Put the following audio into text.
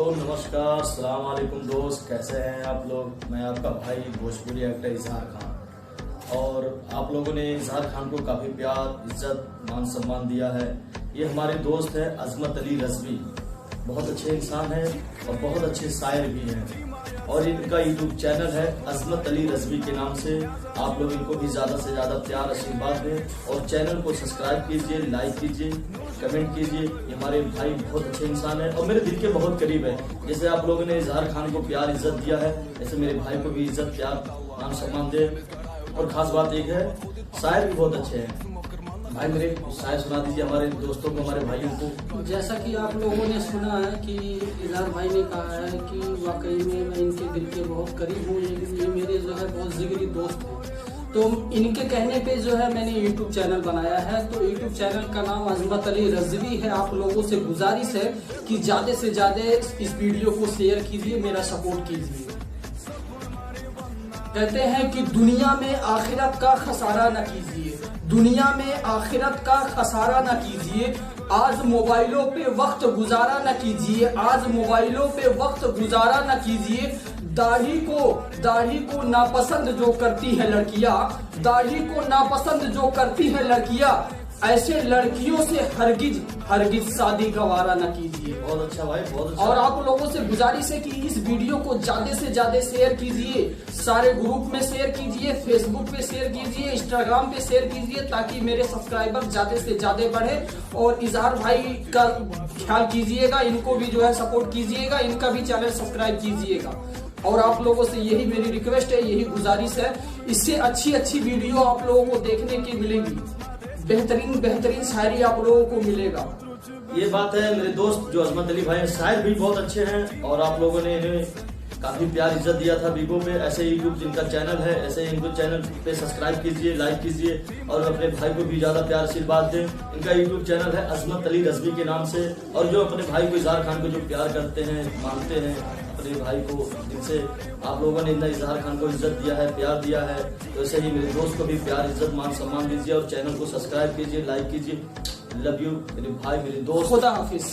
नमस्कार, अस्सलाम वालेकुम दोस्त, कैसे हैं आप लोग। मैं आपका भाई भोजपुरी एक्टर इजहार खान। और आप लोगों ने इजहार खान को काफ़ी प्यार, इज्जत, मान सम्मान दिया है। ये हमारे दोस्त है अजमत अली रजवी, बहुत अच्छे इंसान हैं और बहुत अच्छे शायर भी हैं। और इनका यूट्यूब चैनल है अजमत अली रजवी के नाम से। आप लोग इनको भी ज़्यादा से ज़्यादा प्यार, आशीर्वाद दें और चैनल को सब्सक्राइब कीजिए, लाइक कीजिए, कमेंट कीजिए। ये हमारे भाई बहुत अच्छे इंसान है और मेरे दिल के बहुत करीब है। जैसे आप लोगों ने इजहार खान को प्यार, इज्जत दिया है, ऐसे मेरे भाई को भी इज्जत, प्यार, मान सम्मान दे। और खास बात एक है, शायर भी बहुत अच्छे हैं। भाई मेरे शायर सुना दीजिए हमारे दोस्तों को, हमारे भाइयों को। जैसा कि आप लोगों ने सुना है कि इजहार भाई ने कहा है कि वाकई में मैं इनके दिल के बहुत करीब हूँ, ये मेरे जो है बहुत जिगरी दोस्त हैं। तो इनके कहने पे जो है मैंने यूट्यूब चैनल बनाया है। तो यूट्यूब चैनल का नाम अजमत अली रजवी है। आप लोगों से गुजारिश है कि ज्यादा से ज्यादा इस वीडियो को शेयर कीजिए, मेरा सपोर्ट कीजिए। कहते हैं कि दुनिया में आखिरत का खसारा न कीजिए, दुनिया में आखिरत का खसारा न कीजिए। आज मोबाइलों पे वक्त गुजारा न कीजिए, आज मोबाइलों पे वक्त गुजारा न कीजिए। दाढ़ी को नापसंद जो करती है लड़कियां, दाढ़ी को नापसंद जो करती है लड़कियां, ऐसे लड़कियों से हरगिज शादी गवारा न कीजिए। बहुत अच्छा भाई, बहुत अच्छा। और आप लोगों से गुजारिश है कि इस वीडियो को ज्यादा से ज्यादा शेयर कीजिए, सारे ग्रुप में शेयर कीजिए, फेसबुक पे शेयर कीजिए, इंस्टाग्राम पे शेयर कीजिए, ताकि मेरे सब्सक्राइबर ज्यादा से ज्यादा बढ़े। और इजहार भाई का ख्याल कीजिएगा, इनको भी जो है सपोर्ट कीजिएगा, इनका भी चैनल सब्सक्राइब कीजिएगा। और आप लोगों से यही मेरी रिक्वेस्ट है, यही गुजारिश है। इससे अच्छी वीडियो आप लोगों को देखने की मिलेगी, बेहतरीन शायरी आप लोगों को मिलेगा। ये बात है मेरे दोस्त जो अजमत अली भाई हैं, शायर भी बहुत अच्छे हैं और आप लोगों ने इन्हें काफी प्यार, इज्जत दिया था वीगो पे। ऐसे यूट्यूब जिनका चैनल है, ऐसे इनको चैनल पे सब्सक्राइब कीजिए, लाइक कीजिए और अपने भाई को भी ज्यादा प्यार, आशीर्वाद दें। इनका यूट्यूब चैनल है अजमत अली रजवी के नाम से। और जो अपने भाई को, इजहार खान को जो प्यार करते हैं, मानते हैं अपने भाई को, जिनसे आप लोगों ने इतना इजहार खान को इज्जत दिया है, प्यार दिया है, तो ऐसे ही मेरे दोस्त को भी प्यार, इज्जत, मान सम्मान दीजिए और चैनल को सब्सक्राइब कीजिए, लाइक कीजिए। लव यू मेरे भाई, मेरे दोस्त। खुदा हाफिज।